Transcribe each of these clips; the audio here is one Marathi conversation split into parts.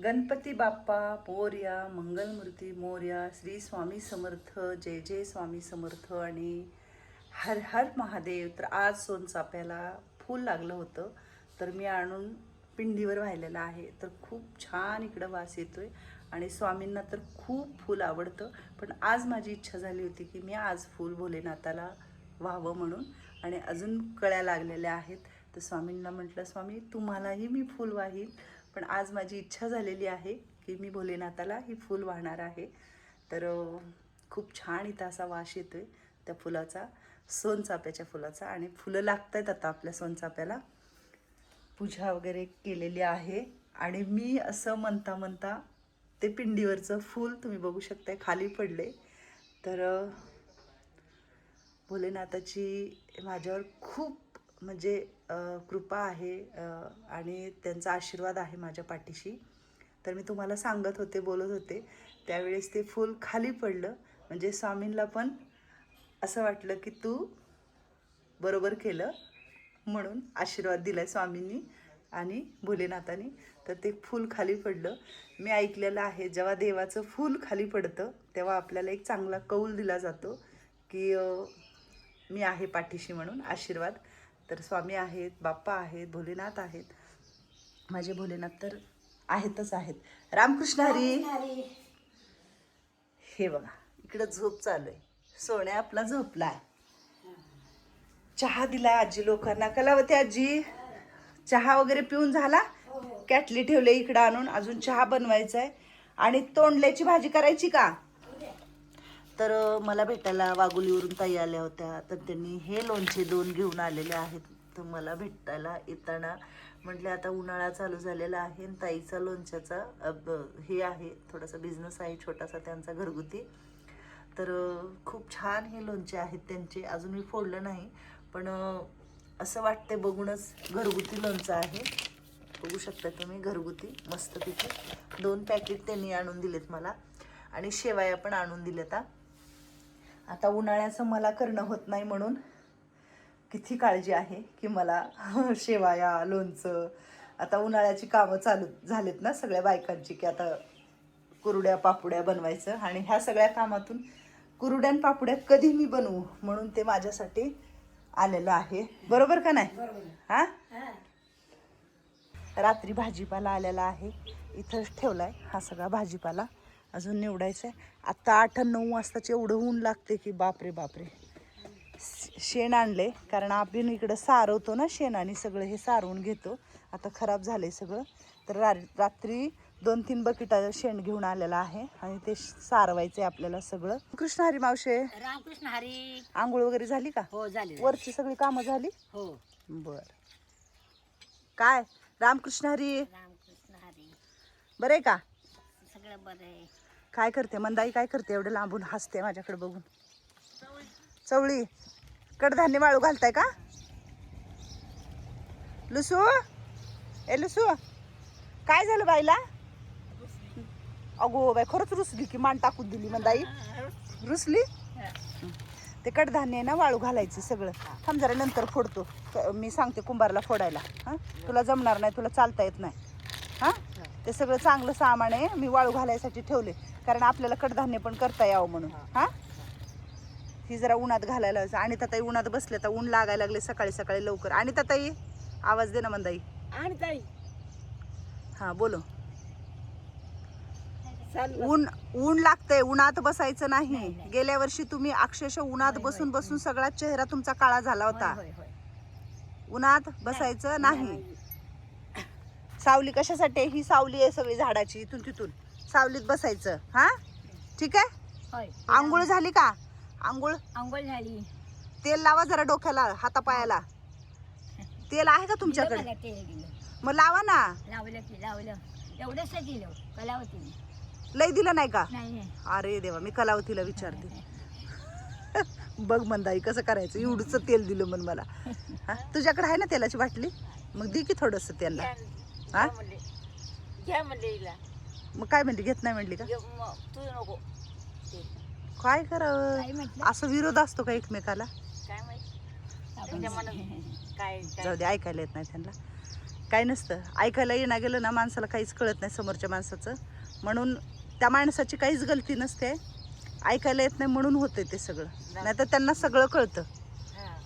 गणपती बाप्पा मोरया, मंगलमूर्ती मोरया, श्री स्वामी समर्थ, जय जय स्वामी समर्थ आणि हर हर महादेव. तर आज सोनचाफ्याला फूल लागलं होतं तर मी आणून पिंडीवर वाहिलेलं आहे. तर खूप छान इकडं वास येतोय आणि स्वामींना तर खूप फूल आवडतं. पण आज माझी इच्छा झाली होती की मी आज फूल भोलेनाथाला व्हावं म्हणून, आणि अजून कळ्या लागलेल्या आहेत. तर स्वामींना म्हटलं, स्वामी तुम्हालाही मी फूल वाहीन, पण आज माझी इच्छा झालेली आहे की मी भोलेनाथाला ही फूल वाहणार आहे. तर खूप छान इथं असा वास येतोय त्या फुलाचा, सोनचाफ्याच्या फुलाचा. आणि फुलं लागत आहेत आता आपल्या सोनचाफ्याला. पूजा वगैरे केलेली आहे आणि मी असं म्हणता म्हणता ते पिंडीवरचं फूल तुम्ही बघू शकताय खाली पडले. तर भोलेनाथाची माझ्यावर खूप म्हणजे कृपा आहे आणि त्यांचा आशीर्वाद आहे माझ्या पाठीशी. तर मी तुम्हाला सांगत होते, बोलत होते त्यावेळेस ते फूल खाली पडलं. म्हणजे स्वामींना पण असं वाटलं की तू बरोबर केलं, म्हणून आशीर्वाद दिला स्वामींनी आणि भोलेनाथाने. तर ते फूल खाली पडलं. मी ऐकलेलं आहे जेव्हा देवाचं फूल खाली पडतं तेव्हा आपल्याला एक चांगला कौल दिला जातो की मी आहे पाठीशी म्हणून आशीर्वाद. तर स्वामी आहेत, बाप्पा आहेत, भोलेनाथ आहेत. माझे भोलेनाथ तर आहेतच आहेत. रामकृष्ण हरी. हे बघा इकडं झोप चालू आहे. सोन्या आपला झोपलाय. चहा दिलाय आजी लोकांना. कलावती आजी चहा वगैरे पिऊन झाला. कॅटली ठेवले इकडं आणून, अजून चहा बनवायचा आहे. आणि तोंडल्याची भाजी करायची का? तर मला भेटायला वाघोलीवरून ताई आल्या होत्या. तर त्यांनी हे लोणचे 2 घेऊन आलेले आहेत. तर मला भेटायला येताना म्हटले आता उन्हाळा चालू झालेला आहे, ताईचा लोणच्याचा हे आहे, थोडासा बिझनेस आहे छोटासा त्यांचा घरगुती. तर खूप छान हे लोणचे आहेत त्यांचे. अजून मी फोडलं नाही, पण असं वाटते बघूनच घरगुती लोणचं आहे. बघू शकता तुम्ही, घरगुती मस्तपैकी 2 पॅकेट त्यांनी आणून दिलेत मला. आणि शेवया पण आणून दिलेत. आता उन्हाळ्याचं मला करणं होत नाही म्हणून किती काळजी आहे की मला शेवया, लोणचं. आता उन्हाळ्याची कामं चालू झालेत ना सगळ्या बायकांची, की आता कुरड्या पापुड्या बनवायचं. आणि ह्या सगळ्या कामातून कुरड्या पापुड्या कधी मी बनवू म्हणून ते माझ्यासाठी आलेलं आहे. बरोबर का नाही? हा, रात्री भाजीपाला आलेला आहे, इथंच ठेवलाय हा सगळा भाजीपाला. अजून निवडायचं आहे. आत्ता 8-9 वाजताचे एवढं ऊन लागते की बापरे बापरे. शेण आणले कारण आपण इकडं सारवतो ना शेणाने, सगळं हे सारवून घेतो. आता खराब झालंय सगळं. तर रात्री 2-3 बकेटा शेण घेऊन आलेला आहे आणि ते सारवायचंय आपल्याला सगळं. कृष्ण हरी मावशे. रामकृष्ण हरी. आंघोळ वगैरे झाली का? हो झाली. वरची सगळी कामं झाली? हो. बर. काय रामकृष्ण हरी. रामकृष्ण हरी. बरे का? सगळं बरं आहे. काय करते मंदाई? काय करते एवढं लांबून हसते माझ्याकडे बघून? चवळी कडधान्य वाळू घालताय का? लुसू, ए लुसू, काय झालं बाईला? अगो बाई खरंच रुसली की, मान टाकून दिली मंदाई. रुसली. ते कडधान्य आहे ना वाळू घालायचं सगळं. थांब जरा नंतर फोडतो. मी सांगते कुंभारला फोडायला. हां तुला जमणार नाही, तुला चालता येत नाही. हां ते सगळं चांगलं सामान आहे मी वाळू घालायसाठी ठेवले, कारण आपल्याला कडधान्य पण करता यावं म्हणून. हां ही जरा उन्हात घालायला लावायचं. आणि ताई उन्हात बसले तर ऊन लागायला लागले सकाळी सकाळी लवकर. आणि ताई आवाज दे ना मंदाई. आणि ताई हां बोलो. ऊन लागतंय, उन्हात बसायचं नाही. गेल्या वर्षी तुम्ही अक्षरशः उन्हात बसून बसून सगळा चेहरा तुमचा काळा झाला होता. उन्हात बसायचं नाही. सावली कशासाठी? ही सावली आहे सगळी झाडाची, इथून तिथून सावलीत बसायचं. हा ठीक आहे. आंघोळ झाली का? आंघोळ झाली. तेल लावा जरा डोक्याला, हातापायाला. तेल आहे का तुमच्याकडे? मग लावा ना. लावलं एवढंच दिलं कलावतीने. लय दिलं नाही का? नाही. अरे देवा, मी कलावतीला विचारते. बघ मंदाई कसं करायचं, एवढंच तेल दिलं म्हण मला. हा तुझ्याकडे आहे ना तेलाची बाटली? मग दे की थोडस तेलला. हा घ्या म्हणले. मग काय म्हणली? घेत नाही म्हणली का? तू नको. काय करावं, असं विरोध असतो का एकमेकाला? काय माहिती काय जाऊ दे, ऐकायला येत नाही त्यांना. काय नसतं. ऐकायला येणं गेलं ना माणसाला काहीच कळत नाही समोरच्या माणसाचं. म्हणून त्या माणसाची काहीच गलती नसते. ऐकायला येत नाही म्हणून होते ते सगळं. नाही तर त्यांना सगळं कळतं.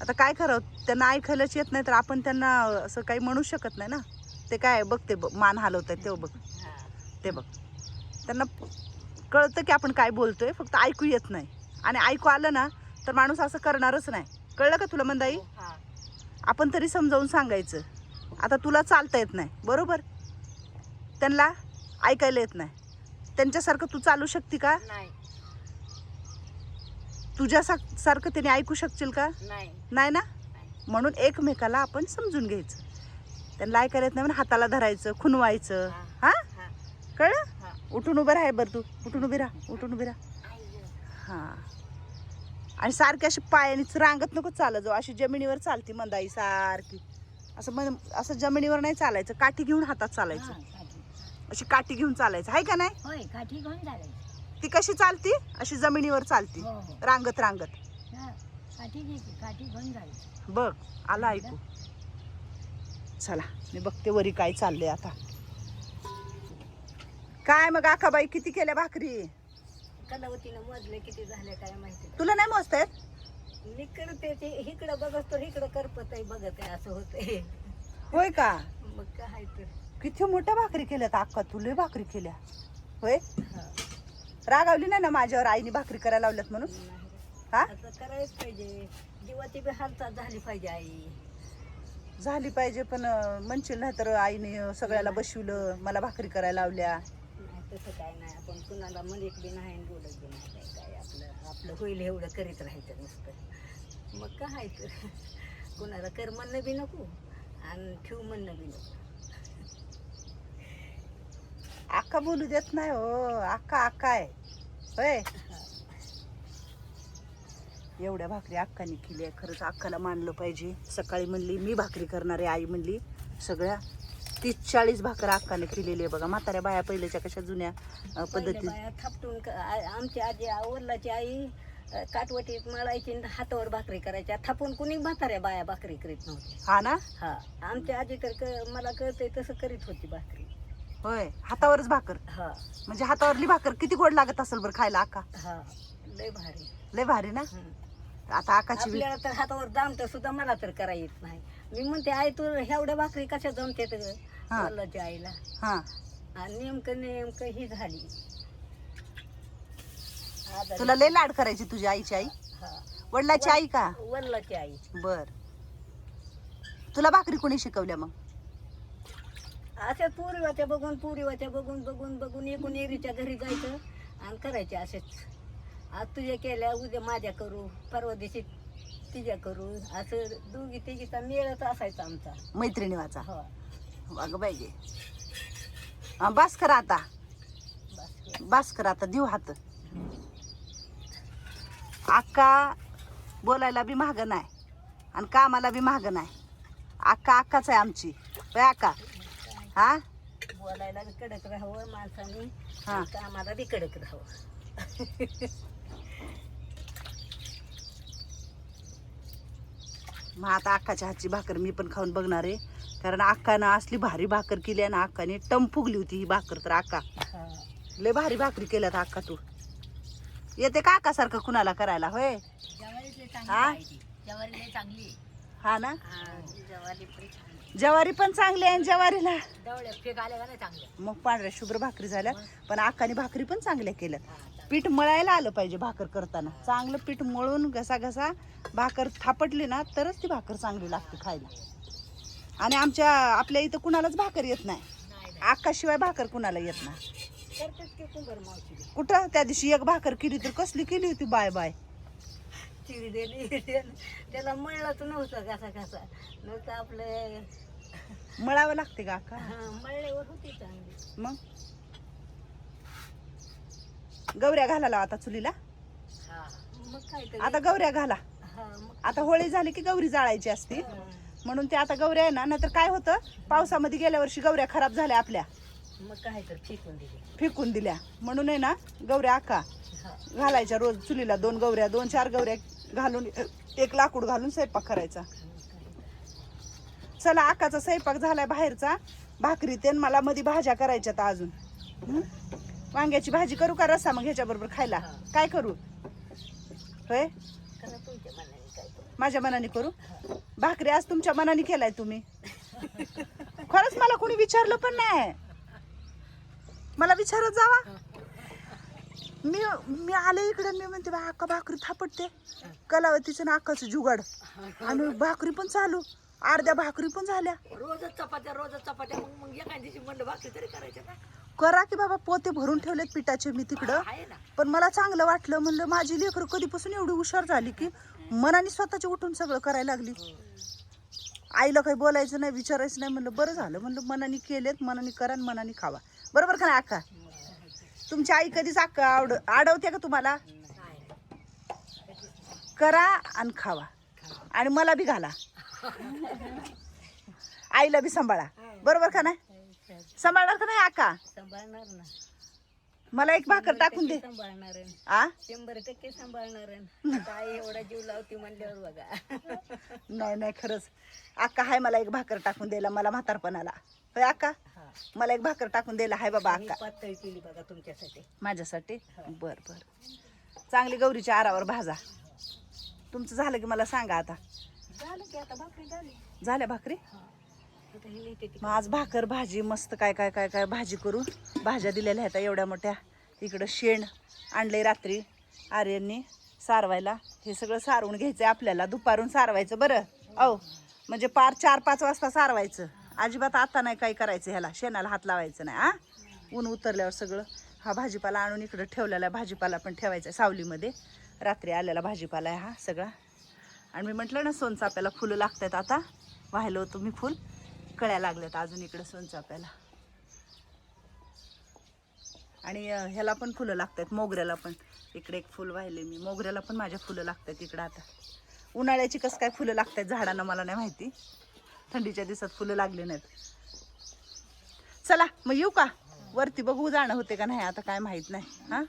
आता काय करावं, त्यांना ऐकायलाच येत नाही तर आपण त्यांना असं काही म्हणू शकत नाही ना. ते काय बघते मान हलवत आहेत तेव्हा बघ, ते बघ, त्यांना कळतं की आपण काय बोलतोय, फक्त ऐकू येत नाही. आणि ऐकू आलं ना तर माणूस असं करणारच नाही. कळलं का तुला मंदाई? आपण तरी समजावून सांगायचं. आता तुला चालता येत नाही बरोबर, त्यांना ऐकायला येत नाही. त्यांच्यासारखं तू चालू शकते का? नाही. तुझ्यासारखं त्याने ऐकू शकशील का? नाही ना. म्हणून एकमेकाला आपण समजून घ्यायचं. त्यांना ऐकायला येत नाही म्हणून हाताला धरायचं, खुनवायचं. हा कळलं? उठून उभं राहा बरं, तू उठून उभी राहा, उठून उभी राहा. हा. आणि सारखी अशी पायानेच रांगत नको चालत जाऊ. अशी जमिनीवर चालती मंदाई सारखी. असं जमिनीवर नाही चालायचं, काठी घेऊन हातात चालायचं. अशी काठी घेऊन चालायचं, आहे का नाही? होय, काठी घेऊन चालायचं. ती कशी चालती? अशी जमिनीवर चालती, रांगत रांगत. काठी घ्यायची, काठी घेऊन जायची. बघ आला ऐकू. चला मी बघते वरी काय चाललंय आता. काय मग आकाबाई किती केल्या भाकरी? कलावतीनं मोजले किती झाले काय माहिती. तुला नाही मोजता येत? मी करते ते, इकडं बघत तो इकडं करपत आहे, बघत आहे, असं होतंय. होय का? मग काय तर. किती मोठ्या भाकरी केल्यात अक्का, तुला भाकरी केल्या होय? रागावली नाही ना माझ्यावर आईने भाकरी करायला लावल्यात म्हणून? हा, आता करायच पाहिजे. जीवाची बी हालचाल झाली पाहिजे. आई झाली पाहिजे, पण म्हणशील नाही तर आईने सगळ्याला बसवलं, मला भाकरी करायला लावल्या. नाही तसं काय नाही. आपण कुणाला म्हणत बी नाही आणि बोलत बी नाही. काय आपलं आपलं होईल एवढं करीत राहायचं नुसतं. मग काय तर कुणाला कर म्हणणं बी नको आणि ठेव म्हणणं बी नको. अक्का बोलू देत नाही हो. अक्का अक्का आहे होय. एवढ्या भाकरी अक्काने केली आहे. खरंच अक्काला मानलं पाहिजे. सकाळी म्हणली मी भाकरी करणार आहे, आई म्हणली सगळ्या 30-40 भाकर अक्काने केलेली आहे बघा. म्हाताऱ्या बाया पहिल्याच्या कशा जुन्या पद्धती थापटून आमची आजी वडिलाची आई काटवटीत मळायची, हातावर भाकरी करायच्या. थापून कुणी म्हाताऱ्या बाया भाकरी करीत नव्हती. हा ना. हा, आमची आजी तर मला कळतंय तसं करीत होती भाकरी. होय, हातावरच भाकर. हा, म्हणजे हातावरली भाकर किती गोड लागत असेल बरं खायला अक्का? हा, लय भारी. लय भारी ना. आता आकाची आपल्याला तर हातावर दामत सुद्धा मला तर करा येत नाही. मी म्हणते आई तू एवढ्या भाकरी कशा जमते वडिलाच्या आईला. हा, आणि नेमकं ही झाली. तुला लय लाड करायची तुझी आईची आई? हा, वडिलाची आई का? वडिलाची आई. बर, तुला भाकरी कोणी शिकवल्या मग? अशा पुरीवाच्या बघून एकूण एरीच्या घरी जायचं आणि करायचे असेच. आज तुझ्या केल्या, उद्या माझ्या करू, परवा दिवशी तिच्या करू, असं दोघी तिघीचा मेळच असायचा आमचा मैत्रिणी वाचा. हो, अगं पाहिजे. बस कर आता, बस कर आता, देऊ हात. अक्का बोलायला बी महाग नाही आणि कामाला बी महाग नाही. अक्का अक्काच आहे आमची बाय अक्का. हा, बोलायला बी कडक राहावं माणसाने, हा, कामाला बी कडक राहावं. मग आता अक्काच्या हातची भाकर मी पण खाऊन बघणार आहे. कारण अक्कानं असली भारी भाकर केली आहे ना, अक्काने टम फुगली होती ही भाकर. तर अक्का लय भारी भाकरी केल्यात अक्का. तू येते का अक्का सारखं कुणाला करायला? होय. हा, चांगली. हा ना. ज्वारी पण छान. ज्वारी पण चांगली आहे. ज्वारीला दवड्या फेक आल्या का नाही चांगल्या. मग पांढऱ्या शुभ्र भाकरी झाल्या. पण अक्काने भाकरी पण चांगल्या केल्यात. पीठ मळायला आलं पाहिजे भाकर करताना. चांगलं पीठ मळून घसा घसा भाकर थापटली ना तरच ती भाकर चांगली लागते खायला. आणि आपल्या इथं कुणालाच भाकर येत नाही. अक्काशिवाय भाकर कुणाला येत नाही. कुठं त्या दिवशी एक भाकर केली तर कसली केली होती बाय बाय. चिरी दिली त्याला मळलंच नव्हतं घसा नव्हतं आपलं. मळावं लागते का अक्का? मळल्यावर होती चांगली. मग गौऱ्या घालायला आता चुलीला. मग काय आता गौऱ्या घाला. आता होळी झाली की गौरी जाळायची असते म्हणून ते आता गौऱ्या आहे ना. नाहीतर काय होतं, पावसामध्ये गेल्या वर्षी गौऱ्या खराब झाल्या आपल्या. मग काय तर फेकून दिल्या. म्हणून आहे ना गौऱ्या अक्का घालायच्या रोज चुलीला. 2 गौऱ्या 2-4 गौऱ्या घालून एक लाकूड घालून स्वयंपाक करायचा. चला आकाचा स्वयंपाक झालाय बाहेरचा, भाकरी ते मला मध्ये भाज्या करायच्यात अजून. वांग्याची भाजी करू का रस्सा मग ह्याच्या बरोबर खायला? काय करू? होय करा तुमच्या मनाने काय करू. माझ्या मनाने करू. भाकरी आज तुमच्या मनाने केलाय तुम्ही. खरंच मला कोणी विचारलं पण नाही. मला विचारत जावा. मी आले इकडे, मी म्हणते बा अक्का भाकरी थापडते, कलावतीचं ना अक्काचं जुगाड, आणि भाकरी पण चालू, अर्ध्या भाकरी पण झाल्या. रोजच चपात्या मग एका दिवशी म्हणलं भाकरी तरी करायच्या ना. करा की बाबा, पोते भरून ठेवलेत पिठाचे मी तिकडं. आहे ना. पण मला चांगलं वाटलं, म्हणलं माझी लेकरं कधीपासून एवढी हुशार झाली की मनाने स्वतःचे उठून सगळं करायला लागली. आईला काही बोलायचं नाही, विचारायचं नाही. म्हणलं बरं झालं, म्हणलं मनाने केलेत, मनाने करा आणि मनाने खावा. बरोबर का नाही अक्का? तुमची आई कधीच अक्का आडवते का तुम्हाला? करा आणि खावा, आणि मला बी घाला, आईला बी सांभाळा. बरोबर का नाही? सांभाळणार का नाही अक्का? सांभाळणार ना. मला एक भाकर टाकून दे. सांभाळणार आ 100% सांभाळणार. काय एवढा जीव लावती म्हणल्यावर बघा. नाही खरंच अक्का हाय, मला एक भाकर टाकून द्यायला मला म्हातारपणाला. होय अक्का? मला एक भाकर टाकून द्यायला हाय बाबा अक्का. पातळ केली बघा तुमच्यासाठी. माझ्यासाठी? बर चांगली गौरीच्या आरावर भाजा. तुमचं झालं की मला सांगा. आता झालं की आता भाकरी झाली. झाल्या भाकरी? आता ही लिहिते ती. मग आज भाकर भाजी मस्त काय काय काय काय भाजी करू. भाज्या दिलेल्या आहेत एवढ्या मोठ्या. इकडं शेण आणलंय रात्री आर्यननी सारवायला. हे सगळं सारवून घ्यायचंय आपल्याला, दुपारून सारवायचं. बरं औ म्हणजे पार 4-5 वाजता सारवायचं. अजिबात आता नाही काय करायचं, ह्याला शेणाला हात लावायचं नाही. आ ऊन उतरल्यावर सगळं. हा भाजीपाला आणून इकडं ठेवलेला आहे. भाजीपाला पण ठेवायचा सावलीमध्ये. रात्री आलेला भाजीपाला आहे हा सगळा. आणि मी म्हटलं ना सोनचाफ्याला फुलं लागतात. आता वाहिलं होतं मी फुल, कळ्या लागल्यात अजून इकडं सोनचाफ्याला. आणि ह्याला पण फुलं लागतात, मोगऱ्याला पण. इकडे एक फुल वाहिले मी, मोगऱ्याला पण माझ्या फुलं लागतात इकडं. आता उन्हाळ्याची कसं काय फुलं लागतात झाडांना मला नाही माहिती, थंडीच्या दिवसात फुलं लागले नाहीत. चला मग येऊ का? वरती बघू जाणं होते का नाही आता काय माहित नाही. हा